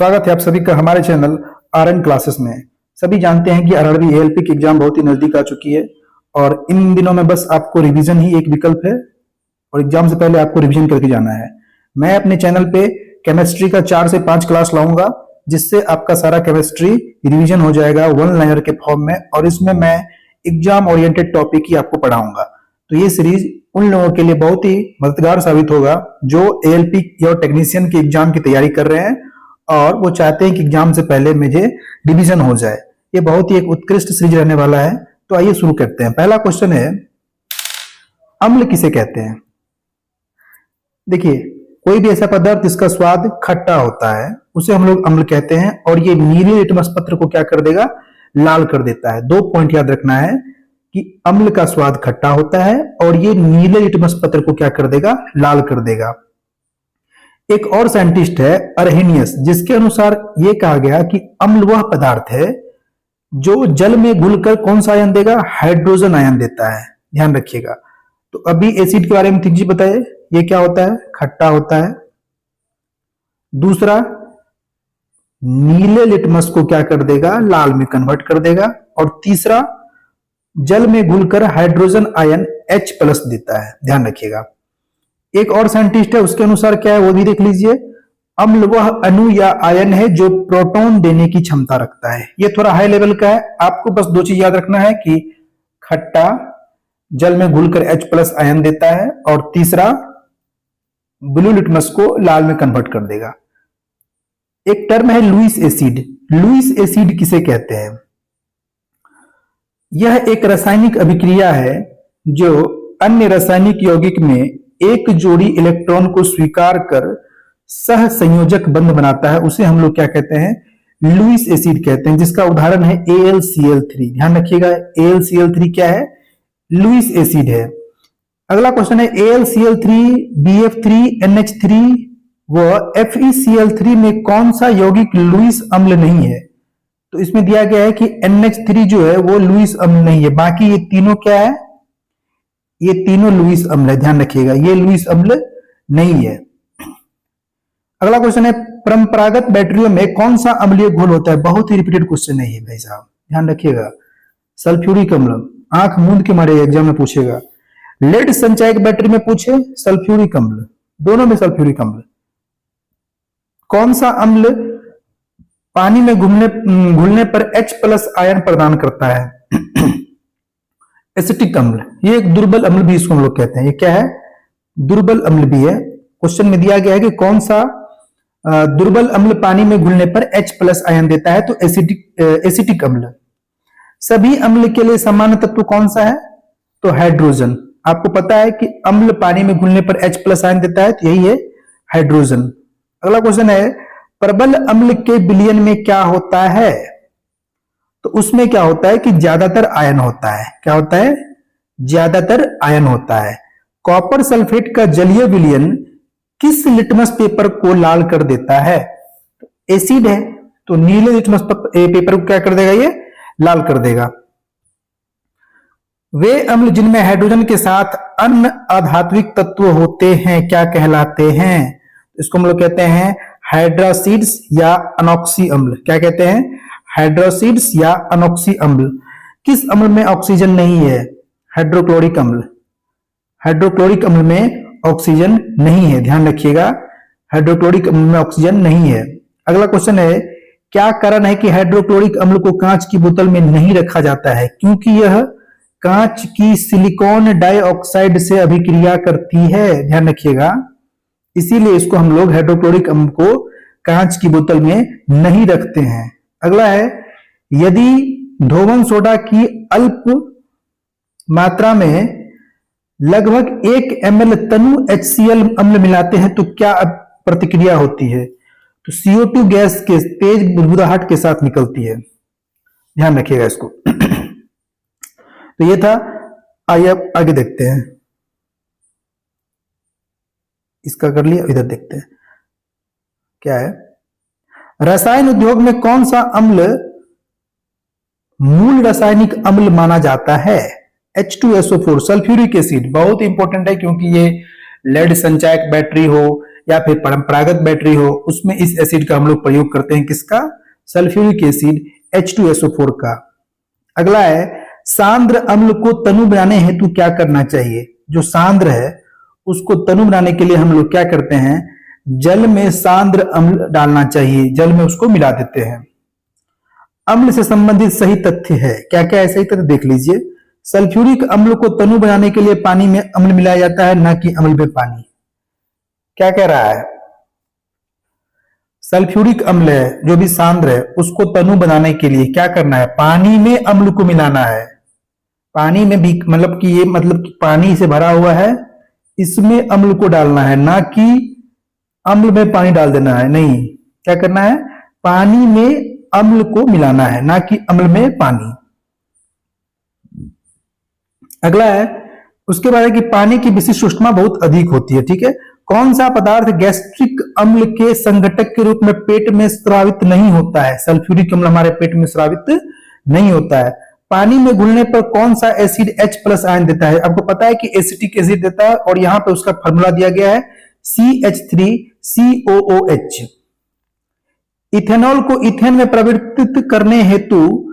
स्वागत है आप सभी का हमारे चैनल आरएन क्लासेस में। सभी जानते हैं कि आरआरबी एएलपी की एग्जाम बहुत ही नजदीक आ चुकी है और इन दिनों में बस आपको रिवीजन ही एक विकल्प है और एग्जाम से पहले आपको रिवीजन करके जाना है। मैं अपने चैनल पे केमिस्ट्री का 4 से 5 क्लास लाऊंगा जिससे आपका सारा केमिस्ट्री रिवीजन हो जाएगा वन लाइनर के फॉर्म में, और इसमें मैं एग्जाम ओरिएंटेड टॉपिक ही आपको पढ़ाऊंगा। तो ये सीरीज उन लोगों के लिए बहुत ही मददगार साबित होगा जो एएलपी या टेक्नीशियन के एग्जाम की तैयारी कर रहे हैं और वो चाहते हैं कि एग्जाम से पहले मुझे रिवीजन हो जाए। ये बहुत ही एक उत्कृष्ट सीरीज रहने वाला है। तो आइए शुरू करते हैं। पहला क्वेश्चन है, अम्ल किसे कहते हैं? देखिए, कोई भी ऐसा पदार्थ जिसका स्वाद खट्टा होता है उसे हम लोग अम्ल कहते हैं, और ये नीले लिटमस पत्र को क्या कर देगा? लाल कर देता है। 2 पॉइंट याद रखना है कि अम्ल का स्वाद खट्टा होता है और ये नीले लिटमस पत्र को क्या कर देगा? लाल कर देगा। एक और साइंटिस्ट है अर्हेनियस, जिसके अनुसार यह कहा गया कि अम्ल वह पदार्थ है जो जल में घुलकर कौन सा आयन देगा? हाइड्रोजन आयन देता है। ध्यान रखिएगा। तो अभी एसिड के बारे में ठीक जी बताइए, ये क्या होता है? खट्टा होता है। दूसरा, नीले लिटमस को क्या कर देगा? लाल में कन्वर्ट कर देगा। और तीसरा, जल में घुलकर हाइड्रोजन आयन H+ देता है। ध्यान रखिएगा। एक और साइंटिस्ट है, उसके अनुसार क्या है वो भी देख लीजिए। अम्ल वह अणु या आयन है जो प्रोटॉन देने की क्षमता रखता है। ये थोड़ा हाई लेवल का है, आपको बस 2 चीज याद रखना है कि खट्टा जल में घुलकर H+ आयन देता है, और तीसरा ब्लू लिटमस को लाल में कन्वर्ट कर देगा। एक टर्म है लुईस एसिड। लुईस एसिड किसे कहते हैं? यह एक रासायनिक अभिक्रिया है जो अन्य रासायनिक यौगिक में एक जोड़ी इलेक्ट्रॉन को स्वीकार कर सह संयोजक बंध बनाता है। उसे हम लोग क्या कहते हैं? लुईस एसिड कहते हैं, जिसका उदाहरण है AlCl3। ध्यान रखिएगा, AlCl3 क्या है? लुईस एसिड है। अगला क्वेश्चन है, AlCl3 BF3NH3 व FeCl3 में कौन सा यौगिक लुईस अम्ल नहीं है? तो इसमें दिया गया है कि NH3 जो है वो लुईस अम्ल नहीं है, बाकी ये तीनों क्या है? ये तीनों लुईस अम्ल है। ध्यान रखिएगा, ये लुईस अम्ल नहीं है। अगला क्वेश्चन है, परंपरागत बैटरियों में कौन सा अम्लीय घोल होता है? बहुत ही रिपीटेड क्वेश्चन है ये भाई साहब, ध्यान रखिएगा। सल्फ्यूरिक अम्ल, आंख मूंद के मारे एग्जाम में पूछेगा। लेड संचायक बैटरी में पूछे सल्फ्यूरिक अम्ल, दोनों में सल्फ्यूरिक अम्ल। कौन सा अम्ल पानी में घुलने पर H+ आयन प्रदान करता है? एसिटिक अम्ल। ये एक दुर्बल अम्ल भी इसको हम लोग कहते हैं। ये क्या है? दुर्बल अम्ल भी है। क्वेश्चन में दिया गया है कि कौन सा दुर्बल अम्ल पानी में घुलने पर H+ आयन देता है? तो एसिटिक अम्ल। सभी अम्ल के लिए सामान्य तत्व कौन सा है? तो हाइड्रोजन। आपको पता है कि अम्ल पानी में घुलने पर H+ आयन देता है, तो यही है हाइड्रोजन। अगला क्वेश्चन है, प्रबल अम्ल के विलयन में क्या होता है? तो उसमें क्या होता है कि ज्यादातर आयन होता है। क्या होता है? ज्यादातर आयन होता है। कॉपर सल्फेट का जलीय विलयन किस लिटमस पेपर को लाल कर देता है? तो एसिड है, तो नीले लिटमस पेपर को क्या कर देगा? ये लाल कर देगा। वे अम्ल जिनमें हाइड्रोजन के साथ अन्य अधात्विक तत्व होते हैं क्या कहलाते हैं? इसको हम लोग कहते हैं हाइड्रासीड्स या अनॉक्सी अम्ल। क्या कहते हैं? हाइड्रोसीड्स या अनॉक्सी अम्ल। किस अम्ल में ऑक्सीजन नहीं है? हाइड्रोक्लोरिक अम्ल। हाइड्रोक्लोरिक अम्ल में ऑक्सीजन नहीं है। ध्यान रखिएगा, हाइड्रोक्लोरिक अम्ल में ऑक्सीजन नहीं है। अगला क्वेश्चन है, क्या कारण है कि हाइड्रोक्लोरिक अम्ल को कांच की बोतल में नहीं रखा जाता है? क्योंकि यह कांच की सिलिकॉन डाइऑक्साइड से अभिक्रिया करती है। ध्यान रखिएगा, इसीलिए इसको हम लोग हाइड्रोक्लोरिक अम्ल को कांच की बोतल में नहीं रखते हैं। अगला है, यदि धोवन सोडा की अल्प मात्रा में लगभग 1 ml तनु HCl अम्ल मिलाते हैं तो क्या प्रतिक्रिया होती है? तो CO2 गैस के तेज बुदबुदाहट के साथ निकलती है। ध्यान रखिएगा इसको। तो ये था। आइए अब आगे देखते हैं। इसका कर लिया, इधर देखते हैं क्या है। रसायन उद्योग में कौन सा अम्ल मूल रासायनिक अम्ल माना जाता है? H2SO4 sulphuric acid. बहुत इंपॉर्टेंट है क्योंकि ये लेड संचायक बैटरी हो या फिर परंपरागत बैटरी हो, उसमें इस एसिड का हम लोग प्रयोग करते हैं। किसका? सल्फ्यूरिक एसिड H2SO4 का। अगला है, सांद्र अम्ल को तनु बनाने हेतु क्या करना चाहिए? जो सांद्र है उसको तनु बनाने के लिए हम लोग क्या करते हैं? जल में सांद्र अम्ल डालना चाहिए, जल में उसको मिला देते हैं। अम्ल से संबंधित सही तथ्य है, क्या क्या है सही तथ्य देख लीजिए। सल्फ्यूरिक अम्ल को तनु बनाने के लिए पानी में अम्ल मिलाया जाता है, ना कि अम्ल में पानी। क्या कह रहा है? सल्फ्यूरिक अम्ल है जो भी सांद्र है, उसको तनु बनाने के लिए क्या करना है? पानी में अम्ल को मिलाना है। पानी में भी मतलब कि ये मतलब कि पानी से भरा हुआ है, इसमें अम्ल को डालना है, ना कि अम्ल में पानी डाल देना है। नहीं, क्या करना है? पानी में अम्ल को मिलाना है, ना कि अम्ल में पानी। अगला है, उसके बाद है कि पानी की विशिष्ट ऊष्मा बहुत अधिक होती है। ठीक है, कौन सा पदार्थ गैस्ट्रिक अम्ल के संघटक के रूप में पेट में स्रावित नहीं होता है? सल्फ्यूरिक अम्ल हमारे पेट में स्रावित नहीं होता है। पानी में घुलने पर कौन सा एसिड H+ आयन देता है? आपको पता है कि एसिटिक एसिड देता है, और यहां पे उसका फॉर्मूला दिया गया है CH3COOH। इथेनॉल को इथेन में परिवर्तित करने हेतु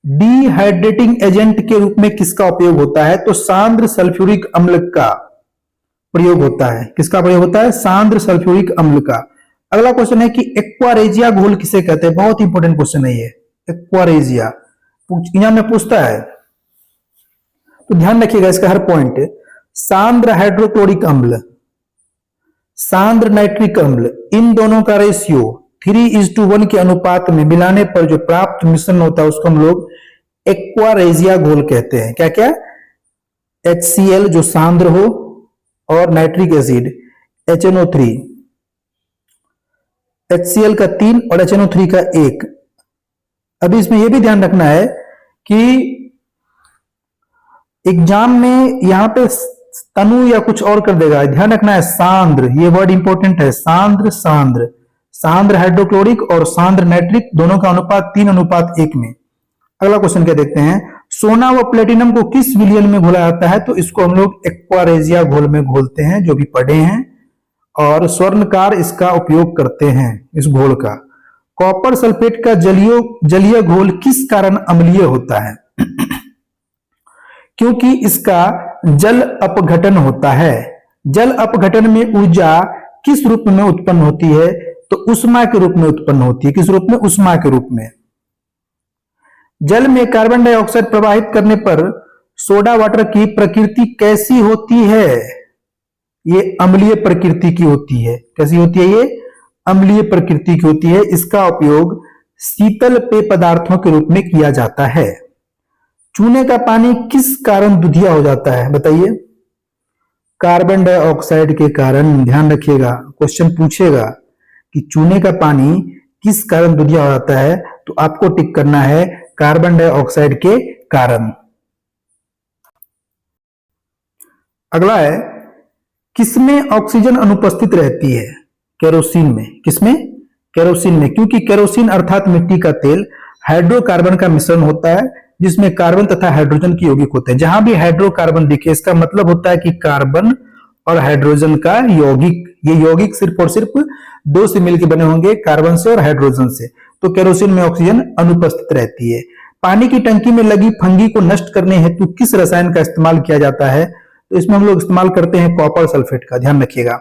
डिहाइड्रेटिंग एजेंट के रूप में किसका उपयोग होता है? तो सांद्र सल्फ्यूरिक अम्ल का प्रयोग होता है। किसका प्रयोग होता है? सांद्र सल्फ्यूरिक अम्ल का। अगला क्वेश्चन है कि एक्वारेजिया घोल किसे कहते हैं? बहुत इंपॉर्टेंट क्वेश्चन है ये। एक्वारेजिया एग्जाम में पूछता है, तो ध्यान रखिएगा इसका हर पॉइंट। सांद्र हाइड्रोक्लोरिक अम्ल, सांद्र नाइट्रिक अम्ल, इन दोनों का रेशियो 3:1 के अनुपात में मिलाने पर जो प्राप्त मिश्रण होता है उसको हम लोग एक्वारेजिया घोल कहते हैं। क्या क्या? HCl जो सांद्र हो, और नाइट्रिक एसिड HNO3, HCl का 3 और HNO3 का 1। अभी इसमें यह भी ध्यान रखना है कि एग्जाम में यहां पे तनु या कुछ और कर देगा, ध्यान रखना है सांद्र, ये वर्ड इंपॉर्टेंट है। सांद्र सांद्र सांद्र हाइड्रोक्लोरिक और सांद्र नाइट्रिक दोनों का अनुपात 3:1 में। अगला क्वेश्चन क्या देखते हैं, सोना व प्लेटिनम को किस विलयन में घोला जाता है? तो इसको हम लोग एक्वारेजिया घोल में घोलते हैं, जो भी पढ़े हैं, और स्वर्णकार इसका उपयोग करते हैं इस घोल का। कॉपर सल्फेट का जलीय घोल किस कारण अम्लीय होता है? क्योंकि इसका जल अपघटन होता है। जल अपघटन में ऊर्जा किस रूप में उत्पन्न होती है? तो उष्मा के रूप में उत्पन्न होती है। किस रूप में? उष्मा के रूप में। जल में कार्बन डाइऑक्साइड प्रवाहित करने पर सोडा वाटर की प्रकृति कैसी होती है? ये अम्लीय प्रकृति की होती है। कैसी होती है? ये अम्लीय प्रकृति की होती है। इसका उपयोग शीतल पेय पदार्थों के रूप में किया जाता है। चूने का पानी किस कारण दुधिया हो जाता है? बताइए। कार्बन डाइऑक्साइड के कारण। ध्यान रखिएगा, क्वेश्चन पूछेगा कि चूने का पानी किस कारण दुधिया हो जाता है, तो आपको टिक करना है कार्बन डाइऑक्साइड के कारण। अगला है, किसमें ऑक्सीजन अनुपस्थित रहती है? केरोसिन में। किसमें? केरोसिन में, क्योंकि केरोसिन अर्थात मिट्टी का तेल हाइड्रोकार्बन का मिश्रण होता है, जिसमें कार्बन तथा हाइड्रोजन की यौगिक होते हैं। जहां भी हाइड्रोकार्बन दिखे, इसका मतलब होता है कि कार्बन और हाइड्रोजन का यौगिक, ये यौगिक सिर्फ और सिर्फ दो से मिलकर बने होंगे, कार्बन से और हाइड्रोजन से। तो केरोसिन में ऑक्सीजन अनुपस्थित रहती है। पानी की टंकी में लगी फंगी को नष्ट करने हेतु किस रसायन का इस्तेमाल किया जाता है? तो इसमें हम लोग इस्तेमाल करते हैं कॉपर सल्फेट का। ध्यान रखिएगा।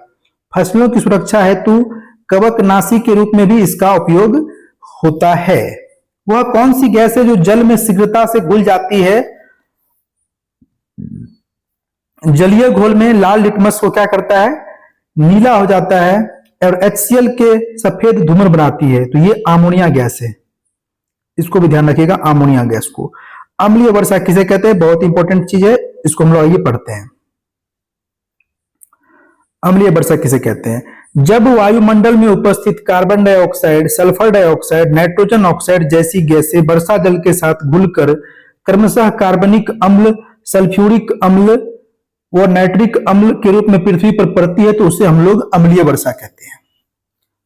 फसलों की सुरक्षा हेतु कवकनाशी के रूप में भी इसका उपयोग होता है। वह कौन सी गैस है जो जल में शीघ्रता से घुल जाती है? जलीय घोल में लाल लिटमस को क्या करता है? नीला हो जाता है, और HCl के सफेद धूम्र बनाती है। तो ये अमोनिया गैस है, इसको भी ध्यान रखिएगा, अमोनिया गैस को। अम्लीय वर्षा किसे कहते हैं? बहुत इंपॉर्टेंट चीज है, इसको हम लोग आइए पढ़ते हैं। अम्लीय वर्षा किसे कहते हैं? जब वायुमंडल में उपस्थित carbon dioxide, sulphur dioxide, nitrogen oxide जैसी गैसें वर्षा जल के साथ घुलकर क्रमशः कार्बनिक अम्ल, सल्फ्यूरिक अम्ल व नाइट्रिक अम्ल के रूप में पृथ्वी पर पड़ती है, तो उसे हम लोग अम्लीय वर्षा कहते हैं।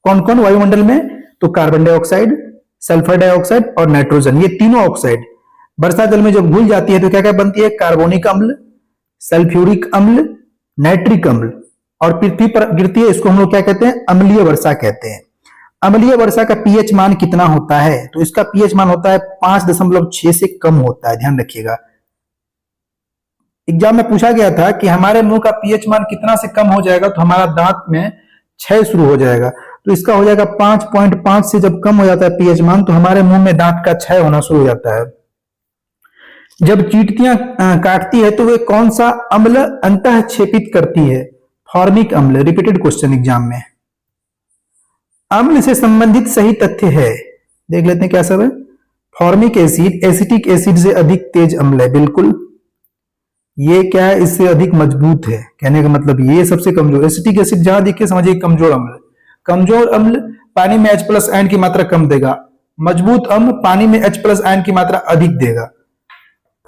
कौन कौन वायुमंडल में? तो कार्बन डाइऑक्साइड, सल्फर डाइऑक्साइड और नाइट्रोजन, ये तीनों ऑक्साइड वर्षा जल में जब घुल जाती है तो क्या क्या बनती है? कार्बोनिक अम्ल, सल्फ्यूरिक अम्ल, नाइट्रिक अम्ल। और पृथ्वी पर गिरती है, इसको हम लोग क्या कहते हैं, अम्लीय वर्षा कहते हैं। अम्लीय वर्षा का पीएच मान कितना होता है, तो इसका पीएच मान होता है 5.6 से कम होता है, ध्यान रखिएगा। एग्जाम में पूछा गया था कि हमारे मुंह का पीएच मान कितना से कम हो जाएगा तो हमारा दांत में क्षय शुरू हो जाएगा, तो इसका हो जाएगा 5.5 से जब कम हो जाता है पीएच मान तो हमारे मुंह में दांत का क्षय होना शुरू हो जाता है। जब चींटियां काटती है तो वे कौन सा अम्ल अंतः क्षेपित करती है, फॉर्मिक अम्ल। रिपीटेड क्वेश्चन एग्जाम में। अम्ल से संबंधित सही तथ्य है, देख लेते हैं क्या सब है। फॉर्मिक एसिड एसिटिक एसिड से अधिक तेज अम्ल है, बिल्कुल। ये क्या है, इससे अधिक मजबूत है, कहने का मतलब ये सबसे कमजोर। एसिटिक एसिड जहां दिखे समझिए कमजोर अम्ल। कमजोर अम्ल पानी में H+ आयन की मात्रा कम देगा, मजबूत अम्ल पानी में H+ आयन की मात्रा अधिक देगा।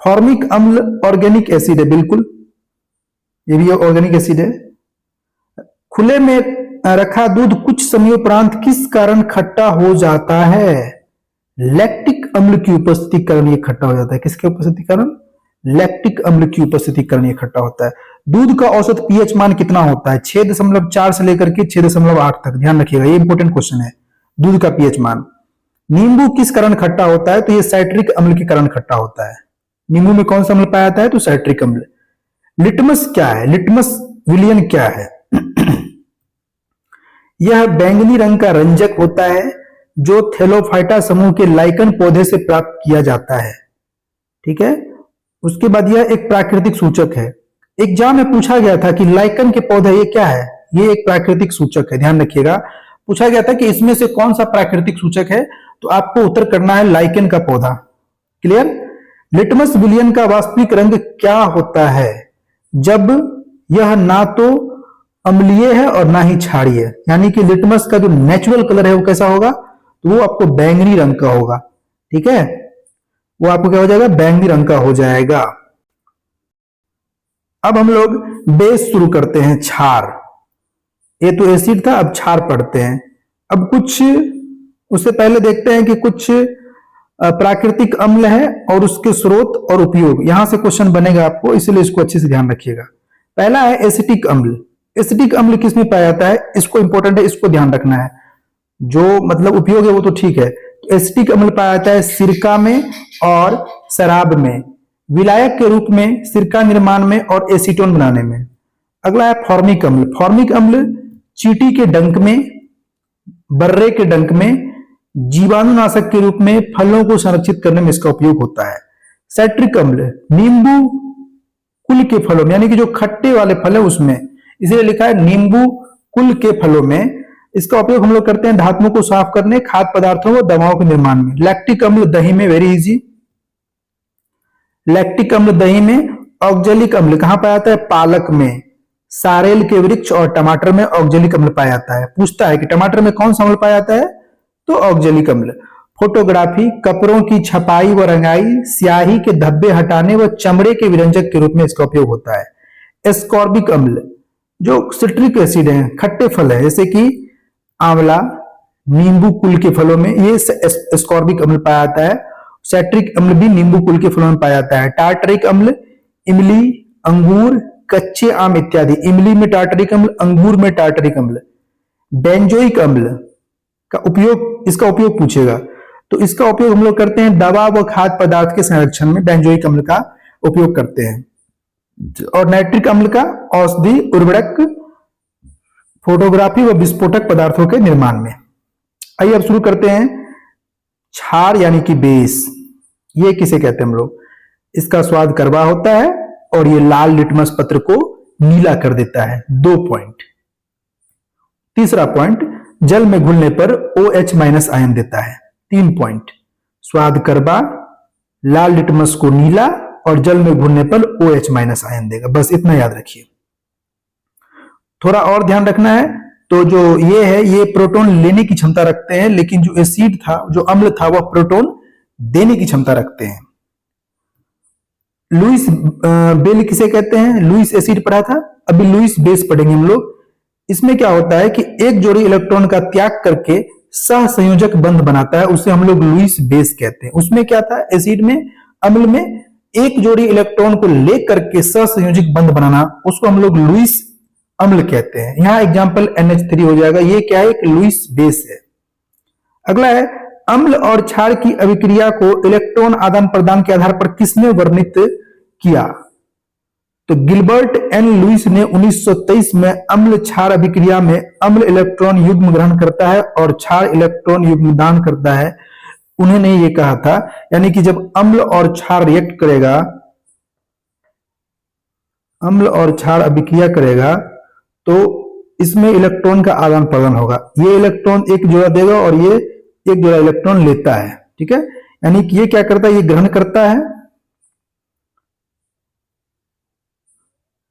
फॉर्मिक अम्ल ऑर्गेनिक एसिड है, बिल्कुल ये भी ऑर्गेनिक एसिड है। खुले में रखा दूध कुछ समयोपरांत किस कारण खट्टा हो जाता है, लैक्टिक अम्ल की उपस्थिति के कारण ये खट्टा हो जाता है। किसके उपस्थिति के कारण, लैक्टिक अम्ल की उपस्थिति के कारण ये खट्टा होता है। दूध का औसत पीएच मान कितना होता है, 6.4 से लेकर के 6.8 तक, ध्यान रखिएगा, ये इंपॉर्टेंट क्वेश्चन है, दूध का पीएच मान। नींबू किस कारण खट्टा होता है, तो ये साइट्रिक अम्ल के कारण खट्टा होता है। नींबू में कौन सा अम्ल पाया जाता है, तो साइट्रिक अम्ल। लिटमस क्या है, लिटमस विलियन क्या है यह बैंगनी रंग का रंजक होता है जो थेलोफाइटा समूह के लाइकन पौधे से प्राप्त किया जाता है, ठीक है। उसके बाद यह एक प्राकृतिक सूचक है। एग्जाम में पूछा गया था कि लाइकन के पौधे ये क्या है, ये एक प्राकृतिक सूचक है, ध्यान रखिएगा। पूछा गया था कि इसमें से कौन सा प्राकृतिक सूचक है, तो आपको उत्तर करना है लाइकन का पौधा। क्लियर। लिटमस विलियन का वास्तविक रंग क्या होता है, जब यह ना तो अम्लीय है और ना ही क्षारीय है, यानी कि लिटमस का जो नेचुरल कलर है वो कैसा होगा, तो वो आपको बैंगनी रंग का होगा, ठीक है। वो आपको क्या हो जाएगा, बैंगनी रंग का हो जाएगा। अब हम लोग बेस शुरू करते हैं, क्षार। ये तो एसिड था, अब क्षार पढ़ते हैं। अब कुछ उससे पहले देखते हैं कि कुछ प्राकृतिक अम्ल है और उसके स्रोत और उपयोग, यहां से क्वेश्चन बनेगा आपको, इसलिए इसको अच्छे से ध्यान रखिएगा। पहला है एसिटिक अम्ल। एसिटिक अम्ल किसमें पाया जाता है, इसको इंपॉर्टेंट है, इसको ध्यान रखना है। जो मतलब उपयोग है वो तो ठीक है। तो एसिटिक अम्ल पाया जाता है सिरका में और शराब में, विलायक के रूप में, सिरका निर्माण में और एसीटोन बनाने में। अगला है फॉर्मिक अम्ल। फॉर्मिक अम्ल चींटी के डंक में, बर्रे के डंक में, जीवाणुनाशक के रूप में फलों को संरक्षित करने में इसका उपयोग होता है। साइट्रिक अम्ल नींबू कुल के फलों में, यानी कि जो खट्टे वाले फल है उसमें, इसलिए लिखा है नींबू कुल के फलों में। इसका उपयोग हम लोग करते हैं धातुओं को साफ करने, खाद्य पदार्थों और दवाओं के निर्माण में। लैक्टिक अम्ल दही में, वेरी इजी। लैक्टिक अम्ल दही में। ऑक्जेलिक अम्ल कहां पाया जाता है, पालक में, सारेल के वृक्ष और टमाटर में ऑक्जेलिक अम्ल पाया जाता है। पूछता है कि टमाटर में कौन सा अम्ल पाया जाता है, तो ऑक्जेलिक अम्ल। फोटोग्राफी, कपड़ों की छपाई व रंगाई, स्याही के धब्बे हटाने व चमड़े के विरंजक के रूप में इसका उपयोग होता है। एस्कॉर्बिक अम्ल जो सिट्रिक एसिड है, खट्टे फल है, जैसे कि आंवला, नींबू कुल के फलों में ये एस्कॉर्बिक अम्ल पाया जाता है। सैट्रिक अम्ल भी नींबू कुल के फलों में पाया जाता है। टार्टरिक अम्ल इमली, अंगूर, कच्चे आम इत्यादि। इमली में टार्टरिक अम्ल, अंगूर में टार्टरिक अम्ल। बेंजोइक अम्ल का उपयोग, इसका उपयोग पूछेगा, तो इसका उपयोग हम लोग करते हैं दवा व खाद्य पदार्थ के संरक्षण में, बेंजोइक अम्ल का उपयोग करते हैं। और नाइट्रिक अम्ल का औषधि, उर्वरक, फोटोग्राफी व विस्फोटक पदार्थों के निर्माण में। आइए अब शुरू करते हैं क्षार यानी कि बेस। ये किसे कहते हैं हम लोग, इसका स्वाद कड़वा होता है और ये लाल लिटमस पत्र को नीला कर देता है। 2 पॉइंट। तीसरा पॉइंट, जल में घुलने पर OH- आयन देता है। 3 पॉइंट, स्वाद कड़वा, लाल लिटमस को नीला और जल में घुलने पर OH- आयन देगा। बस इतना याद रखिए। थोड़ा और ध्यान रखना है, तो जो ये है ये प्रोटॉन लेने की क्षमता रखते हैं, लेकिन जो एसिड था, जो अम्ल था, वह प्रोटॉन देने की क्षमता रखते हैं। लुईस बेल किसे कहते हैं, लुईस एसिड पढ़ा था, अभी लुईस बेस पढ़ेंगे हम लोग। इसमें क्या होता है कि एक जोड़ी इलेक्ट्रॉन का त्याग करके सह संयोजक बंध बनाता है, उसे हम लोग लुईस बेस कहते हैं। उसमें क्या था, एसिड में, अम्ल में एक जोड़ी इलेक्ट्रॉन को लेकर के सह संयोजक बंध बनाना, उसको हम लोग लुईस अम्ल कहते हैं। यहाँ एग्जाम्पल NH3 हो जाएगा। ये क्या है? एक लुईस बेस है। अगला है, अम्ल और क्षार की अभिक्रिया को इलेक्ट्रॉन आदान प्रदान के आधार पर किसने वर्णित किया? तो गिलबर्ट एन लुईस ने 1923 में अम्ल क्षार अभिक्रिया में अम्ल इलेक्ट्रॉन युग्म ग्रहण करता है और क्षार इलेक्ट्रॉन युग्म दान करता है। उन्होंने ये कहा था, यानी कि जब अम्ल और क्षार रिएक्ट करेगा, अम्ल और क्षार अभिक्रिया करेगा, तो इसमें इलेक्ट्रॉन का आदान प्रदान होगा। ये इलेक्ट्रॉन एक जोड़ा देगा और ये एक जोड़ा इलेक्ट्रॉन लेता है। ठीक है, यानी कि ये क्या करता है? ये ग्रहण करता है,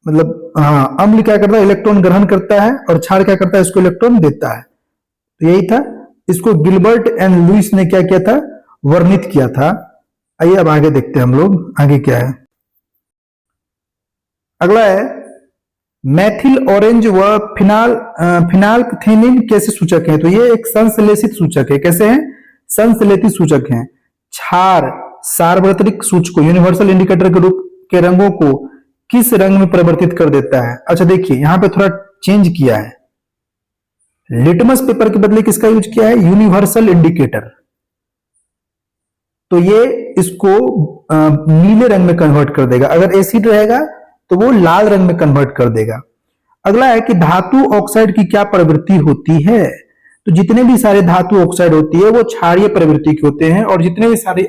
मतलब हाँ, अम्ल क्या करता है? इलेक्ट्रॉन ग्रहण करता है और क्षार क्या करता है? इसको इलेक्ट्रॉन देता है। तो यही था, इसको गिलबर्ट एंड लुईस ने क्या किया था? वर्णित किया था। आइए अब आगे देखते हैं हम लोग, आगे क्या है। अगला है, मैथिल ऑरेंज व फिनाल्कथेनिन कैसे सूचक है? तो ये एक संश्लेषित सूचक है। कैसे हैं? संश्लेषित सूचक हैं। क्षार सार्वत्रिक सूचकों, यूनिवर्सल इंडिकेटर के रूप के रंगों को किस रंग में परिवर्तित कर देता है? अच्छा देखिए, यहां पे थोड़ा चेंज किया है। लिटमस पेपर के बदले किसका यूज किया है? Universal indicator. तो ये इसको नीले रंग में कन्वर्ट कर देगा। अगर एसिड रहेगा तो वो लाल रंग में कन्वर्ट कर देगा। अगला है कि धातु ऑक्साइड की क्या प्रवृत्ति होती है? तो जितने भी सारे धातु ऑक्साइड होती है वो क्षारीय प्रवृत्ति के होते हैं, और जितने भी सारे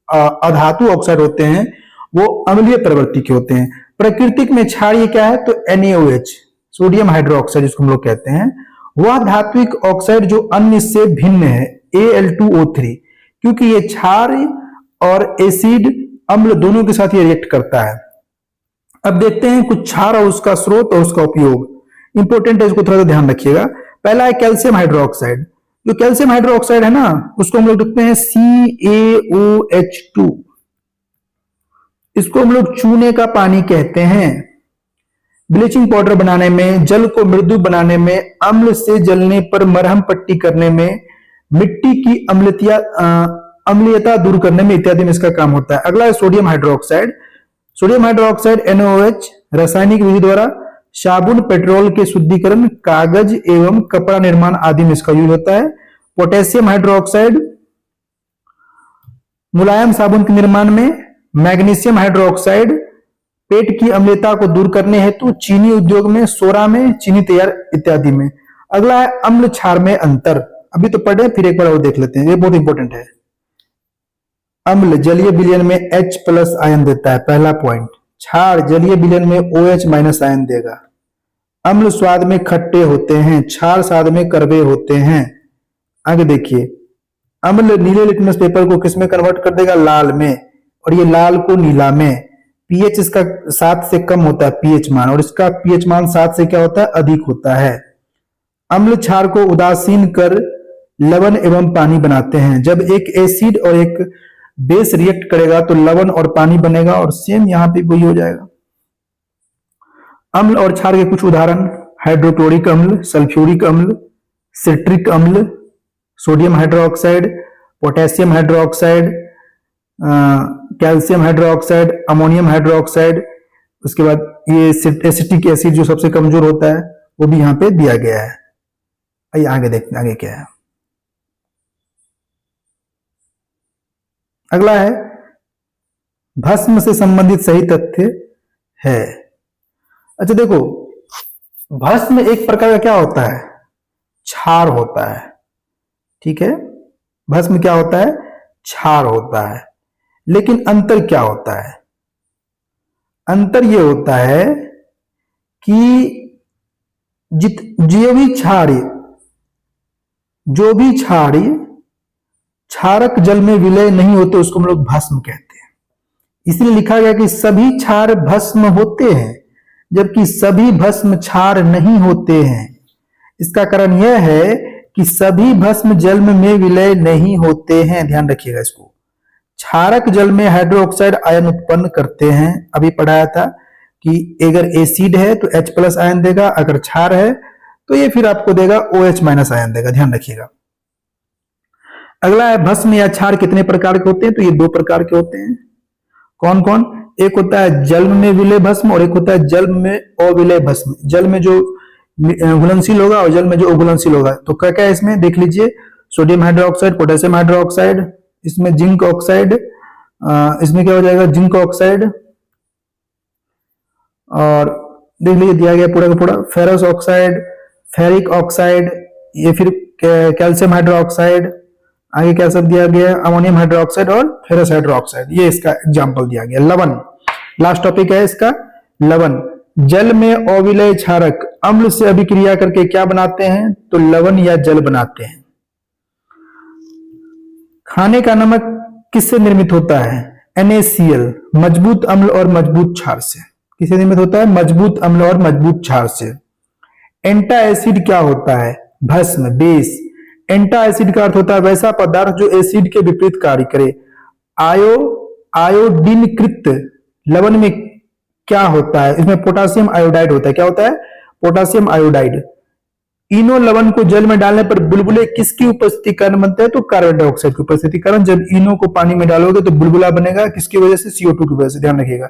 अधातु ऑक्साइड होते हैं वो अम्लीय प्रवृत्ति के होते हैं। प्राकृतिक में क्षारीय क्या है? तो NaOH, सोडियम हाइड्रोक्साइड जिसको हम लोग कहते हैं, वह धात्विक ऑक्साइड जो अन्य से भिन्न है, Al2O3, क्योंकि ये क्षार और एसिड अम्ल दोनों के साथ ये रिएक्ट करता है। अब देखते हैं कुछ क्षार और उसका स्रोत और उसका उपयोग। इंपॉर्टेंट है, इसको थोड़ा सा ध्यान रखिएगा। पहला है कैल्शियम हाइड्रोक्साइड। जो कैल्शियम हाइड्रोक्साइड है ना, उसको हम लोग लिखते हैं CaOH2। इसको हम लोग चूने का पानी कहते हैं। ब्लीचिंग पाउडर बनाने में, जल को मृदु बनाने में, अम्ल से जलने पर मरहम पट्टी करने में, मिट्टी की अम्लीयता दूर करने में इत्यादि में इसका काम होता है। अगला है sodium hydroxide. Sodium hydroxide NaOH रासायनिक विधि द्वारा साबुन, पेट्रोल के शुद्धिकरण, कागज एवं कपड़ा निर्माण आदि में इसका यूज होता है। पोटेशियम हाइड्रोक्साइड मुलायम साबुन के निर्माण में। मैग्नीशियम हाइड्रोक्साइड पेट की अम्लता को दूर करने हेतु चीनी उद्योग में, सोडा में चीनी तैयार इत्यादि में। अगला है अम्ल क्षार में अंतर। अभी तो पढ़े, फिर एक बार और देख लेते हैं, ये बहुत इंपॉर्टेंट है। अम्ल जलीय विलयन में H+ आयन देता है, पहला पॉइंट। क्षार जलीय विलयन में OH- आयन देगा। अम्ल स्वाद में खट्टे होते हैं, क्षार स्वाद में कड़वे होते हैं। आगे देखिए, अम्ल नीले लिटमस पेपर को किस में कन्वर्ट कर देगा? लाल में, और ये लाल को नीला में। पीएच इसका 7 से कम होता है पीएच मान, और इसका पीएच मान 7 से क्या होता है? अधिक होता है। अम्ल क्षार को उदासीन कर लवण एवं पानी बनाते हैं। जब एक एसिड और एक बेस रिएक्ट करेगा तो लवण और पानी बनेगा, और सेम यहां पे वही हो जाएगा। अम्ल और क्षार के कुछ उदाहरण: हाइड्रोक्लोरिक अम्ल, सल्फ्यूरिक अम्ल, सिट्रिक अम्ल, sodium hydroxide, potassium hydroxide, calcium hydroxide, ammonium hydroxide. उसके बाद ये एसिटिक एसिड जो सबसे कमजोर होता है वो भी यहाँ पे दिया गया है। आइए आगे देखते हैं आगे क्या है। अगला है भस्म से संबंधित सही तथ्य है। अच्छा देखो, भस्म एक प्रकार का क्या होता है? क्षार होता है। ठीक है, भस्म क्या होता है? क्षार होता है। लेकिन अंतर क्या होता है? अंतर यह होता है कि जो भी क्षारीय क्षारक जल में विलय नहीं होते उसको हम लोग भस्म कहते हैं। इसलिए लिखा गया कि सभी क्षार भस्म होते हैं, जबकि सभी भस्म क्षार नहीं होते हैं। इसका कारण यह है कि सभी भस्म जल में विलय नहीं होते हैं। ध्यान रखिएगा इसको। क्षारक जल में हाइड्रोक्साइड आयन उत्पन्न करते हैं। अभी पढ़ाया था कि अगर एसिड है तो H+ आयन देगा, अगर क्षार है तो ये फिर आपको देगा OH- आयन देगा। ध्यान रखिएगा। अगला है भस्म या क्षार कितने प्रकार के होते हैं? तो ये 2 प्रकार के होते हैं। कौन कौन? एक होता है जल में विलय भस्म और एक होता है जल में अविलय भस्म। जल में जो घुलनशील होगा और जल में जो अघुलनशील होगा। तो क्या क्या है इसमें देख लीजिए, सोडियम हाइड्रोक्साइड, पोटेशियम हाइड्रोक्साइड, इसमें जिंक ऑक्साइड, इसमें क्या हो जाएगा जिंक ऑक्साइड, और देख लीजिए दिया गया पूरा का पूरा फेरस ऑक्साइड, फेरिक ऑक्साइड, ये फिर कैल्शियम हाइड्रोक्साइड, आगे क्या सब दिया गया अमोनियम हाइड्रोक्साइड और फेरस हाइड्रोक्साइड, ये इसका एग्जाम्पल दिया गया। लवण, लास्ट टॉपिक है इसका लवण। जल में अविलय क्षारक अम्ल से अभिक्रिया करके क्या बनाते हैं, तो लवण या जल बनाते हैं। खाने का नमक किससे निर्मित होता है, NaCl, मजबूत अम्ल और मजबूत क्षार से। किससे निर्मित होता है, मजबूत अम्ल और मजबूत क्षार से। एंटा एसिड क्या होता है, भस्म, बेस। एंटा एसिड का अर्थ होता है वैसा पदार्थ जो एसिड के विपरीत कार्य करे। आयोडीनकृत लवण में क्या होता है, इसमें पोटासियम आयोडाइड होता है। क्या होता है, पोटासियम आयोडाइड। इनो लवण को जल में डालने पर बुलबुले किसकी उपस्थिति कारण बनते हैं, तो कार्बन डाइऑक्साइड की उपस्थिति कारण। जब इनो को पानी में डालोगे तो बुलबुला बनेगा, किसकी वजह से, CO2 की वजह से, ध्यान रखिएगा।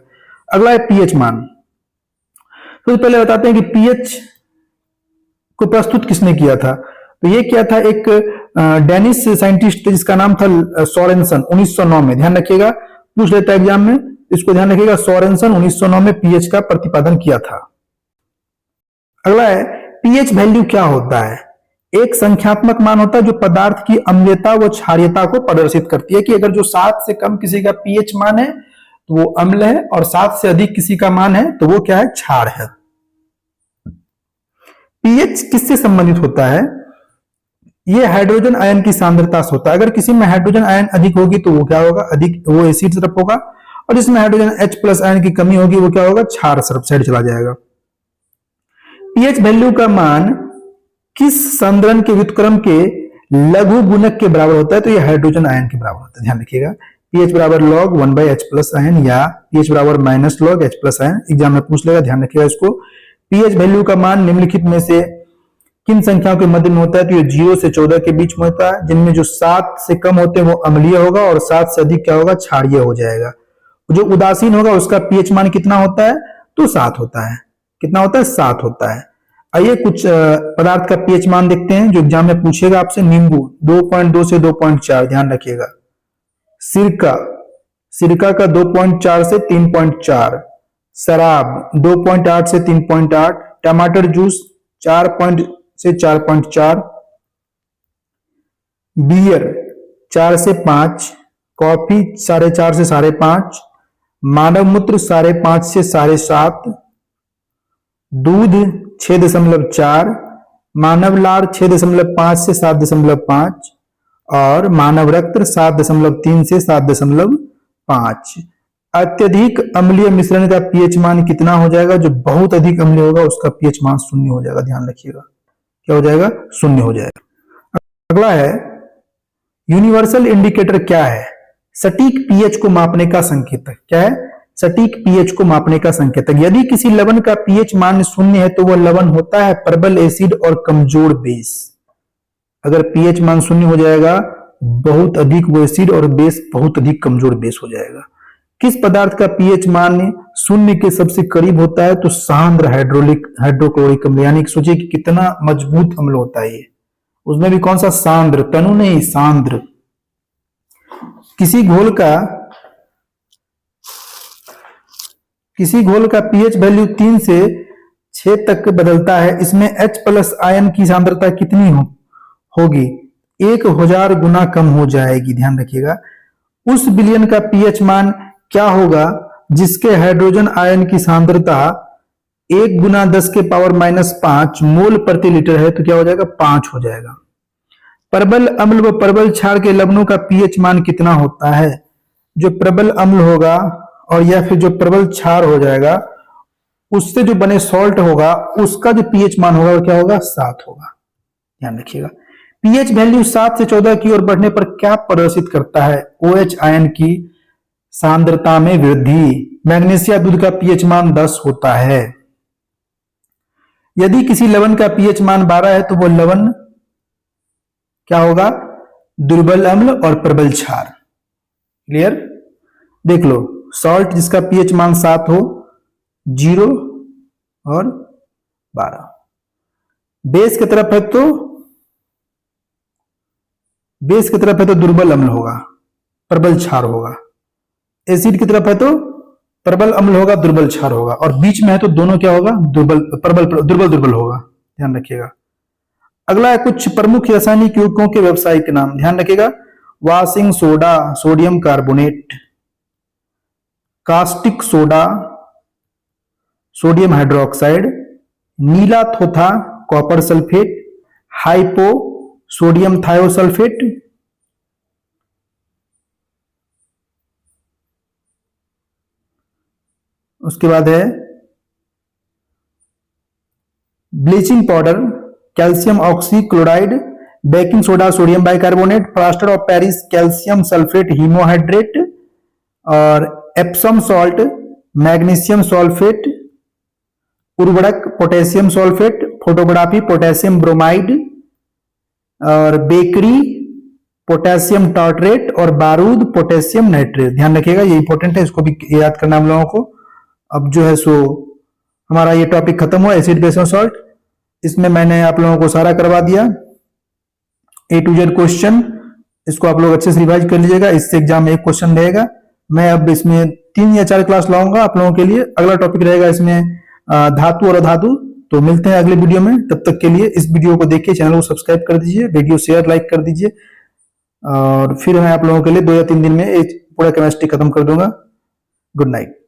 अगला है पीएच मान। तो पहले बताते हैं कि पीएच को प्रस्तुत किसने किया था। तो ये किया था एक डेनिश साइंटिस्ट जिसका नाम था सोरेनसन, 1909 में। ध्यान रखिएगा, पूछ लेता है एग्जाम में, इसको ध्यान रखिएगा। सोरेनसन 1909 में पीएच का प्रतिपादन किया था। अगला है पीएच वैल्यू क्या होता है, एक संख्यात्मक मान होता है जो पदार्थ की अम्लता व क्षारीयता को प्रदर्शित करती है कि अगर जो 7 से कम किसी का पीएच मान है तो वो अम्ल है, और 7 से अधिक किसी का मान है तो वो क्या है, क्षार है। पीएच किससे संबंधित होता है, ये हाइड्रोजन आयन की सांद्रता से होता है। अगर किसी में हाइड्रोजन आयन अधिक होगी तो वो क्या होगा, अधिक, वो एसिड तरफ होगा, और जिसमें हाइड्रोजन H+ आयन की कमी होगी वो क्या होगा, क्षार साइड चला जाएगा। पीएच वैल्यू का मान किस संद्रण के व्युत्क्रम के लघु गुणक के बराबर होता है, तो ये हाइड्रोजन आयन के बराबर होता है। ध्यान रखिएगा, पीएच बराबर log 1/H+ आयन या पीएच बराबर -log H+ आयन, एग्जाम में पूछ लेगा, ध्यान रखिएगा इसको। पीएच वैल्यू का मान निम्नलिखित में से किन संख्याओं के मध्य में होता है, तो ये 0 से 14 के बीच में होता है, जिनमें जो 7 से कम होते हैं वो अम्लीय होगा और 7 से अधिक क्या होगा, क्षारीय हो जाएगा। जो उदासीन होगा उसका पीएच मान कितना होता है, तो 7 होता है। कितना होता है, 7 होता है। आइए कुछ पदार्थ का पीएच मान देखते हैं जो एग्जाम में पूछेगा आपसे। नींबू 2.2 से 2.4, ध्यान रखिएगा। सिरका का 2.4 से 3.4, शराब 2.8 से 3.8, टमाटर जूस 4 से 4.4, बियर 4 से 5, कॉफी 4.5 से 5.5, मानव मूत्र 5.5 से 7.5, दूध 6.4, मानव लार 6.5 से 7.5, और मानव रक्त 7.3 से 7.5। अत्यधिक अम्लीय मिश्रण का पीएच मान कितना हो जाएगा, जो बहुत अधिक अम्लीय होगा उसका पीएच मान 0 हो जाएगा। ध्यान रखिएगा, क्या हो जाएगा, 0 हो जाएगा। अगला है यूनिवर्सल इंडिकेटर क्या है, सटीक पीएच को मापने का संकेतक। क्या है, सटीक पीएच को मापने का संकेतक। यदि किसी लवण का पीएच मान 0 है तो वह लवण होता है प्रबल एसिड और कमजोर बेस। अगर पीएच मान 0 हो जाएगा, बहुत अधिक वो एसिड और बेस बहुत अधिक कमजोर बेस हो जाएगा। किस पदार्थ का पीएच मान 0 के सबसे करीब होता है, तो सांद्र हाइड्रोक्लोरिक अम्ल, यानी सोचिए कि कितना मजबूत अम्ल होता है ये। उसमें भी कौन सा, सांद्र, तनु नहीं, सांद्र। किसी घोल का पीएच वैल्यू 3 से 6 तक बदलता है, इसमें H+ आयन की सांद्रता कितनी होगी, 1000 गुना कम हो जाएगी। ध्यान रखिएगा। उस विलयन का पीएच मान क्या होगा जिसके हाइड्रोजन आयन की सांद्रता 1 × 10⁻⁻5 मोल प्रति लीटर है, तो क्या हो जाएगा, 5 हो जाएगा। प्रबल अम्ल व प्रबल क्षार के लवणों का पीएच मान कितना होता है, जो प्रबल अम्ल होगा और या फिर जो प्रबल क्षार हो जाएगा उससे जो बने सॉल्ट होगा उसका जो पीएच मान होगा वो क्या होगा, 7 होगा। ध्यान रखिएगा। पीएच वैल्यू 7 से 14 की ओर बढ़ने पर क्या प्रदर्शित करता है, OH आयन की सांद्रता में वृद्धि। मैग्नीशिया दूध का पीएच मान 10 होता है। यदि किसी लवण का पीएच मान 12 है तो वो लवण क्या होगा, दुर्बल अम्ल और प्रबल क्षार। क्लियर, देख लो, सॉल्ट जिसका पीएच मान 7 हो, 0 और 12। बेस की तरफ है तो दुर्बल अम्ल होगा, प्रबल क्षार होगा। एसिड की तरफ है तो प्रबल अम्ल होगा, दुर्बल क्षार होगा। और बीच में है तो दोनों क्या होगा, दुर्बल होगा। ध्यान रखिएगा। अगला है कुछ प्रमुख रासायनिक यौगिकों के व्यवसायिक नाम। ध्यान रखिएगा। Washing soda, sodium carbonate. Caustic soda, sodium hydroxide. नीला थोथा, copper sulphate. Hypo, sodium thiosulphate. उसके बाद है bleaching powder, calcium oxychloride. Baking soda, sodium bicarbonate. Plaster of Paris, calcium sulphate hemihydrate. और एप्सम सॉल्ट, मैग्नीशियम सल्फेट। उर्वरक, potassium sulphate. Photography, potassium bromide. और bakery, potassium tartrate. और बारूद, potassium nitrate. ध्यान रखिएगा, ये इंपॉर्टेंट है, इसको भी याद करना हम लोगों को। अब जो है सो हमारा ये टॉपिक खत्म हुआ, एसिड बेस और सॉल्ट। इसमें मैंने आप लोगों को सारा करवा दिया, A to Z क्वेश्चन। इसको आप लोग अच्छे से रिवाइज कर लीजिएगा, इससे एग्जाम में एक क्वेश्चन रहेगा। मैं अब इसमें 3 या 4 क्लास लाऊंगा आप लोगों के लिए। अगला टॉपिक रहेगा इसमें धातु और अधातु। तो मिलते हैं अगले वीडियो में, तब तक के लिए इस वीडियो को देखिए, चैनल को सब्सक्राइब कर दीजिए, वीडियो शेयर लाइक कर दीजिए। और फिर मैं आप लोगों के लिए 2 या 3 दिन में एक पूरा केमिस्ट्री खत्म कर दूंगा। Good night.